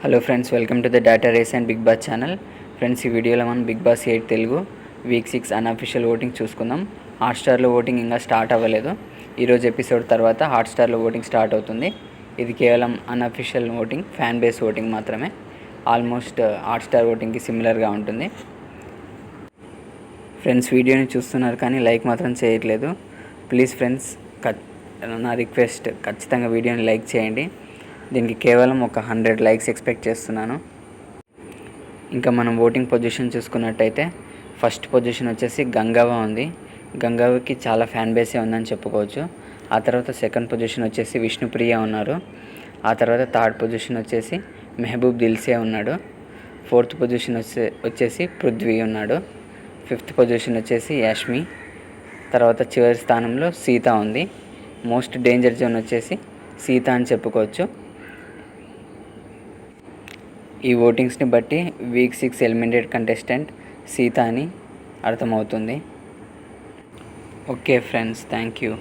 Hello friends, welcome to the data race and Bigg Boss channel. Friends, ఈ వీడియోలో మనం Bigg Boss 8 Telugu week 6 unofficial voting చూసుకుందాం. హాట్స్టార్లో voting ఇంకా స్టార్ట్ అవ్వలేదు. ఈరోజు ఎపిసోడ్ తర్వాత హాట్స్టార్లో ఓటింగ్ స్టార్ట్ అవుతుంది. ఇది కేవలం unofficial voting, fan base voting మాత్రమే. ఆల్మోస్ట్ హాట్స్టార్ ఓటింగ్కి సిమిలర్గా ఉంటుంది. ఫ్రెండ్స్, వీడియోని చూస్తున్నారు కానీ లైక్ మాత్రం చేయట్లేదు. ప్లీజ్ ఫ్రెండ్స్, నా రిక్వెస్ట్, ఖచ్చితంగా వీడియోని లైక్ చేయండి. దీనికి కేవలం ఒక 100 లైక్స్ ఎక్స్పెక్ట్ చేస్తున్నాను. ఇంకా మనం ఓటింగ్ పొజిషన్ చూసుకున్నట్టయితే ఫస్ట్ పొజిషన్ వచ్చేసి గంగవ్వ ఉంది. గంగవ్వకి చాలా ఫ్యాన్ బేసే ఉందని చెప్పుకోవచ్చు. ఆ తర్వాత సెకండ్ పొజిషన్ వచ్చేసి విష్ణుప్రియ ఉన్నారు. ఆ తర్వాత థర్డ్ పొజిషన్ వచ్చేసి మెహబూబ్ దిల్సే ఉన్నాడు. ఫోర్త్ పొజిషన్ వచ్చేసి పృథ్వీ ఉన్నాడు. ఫిఫ్త్ పొజిషన్ వచ్చేసి యాష్మి. తర్వాత చివరి స్థానంలో సీత ఉంది. మోస్ట్ డేంజర్ జోన్ వచ్చేసి సీత అని చెప్పుకోవచ్చు. ఈ ఓటింగ్స్ని బట్టి వీక్ 6 ఎలిమినేటెడ్ కంటెస్టెంట్ సీత అని అర్థమవుతుంది. Okay friends, thank you.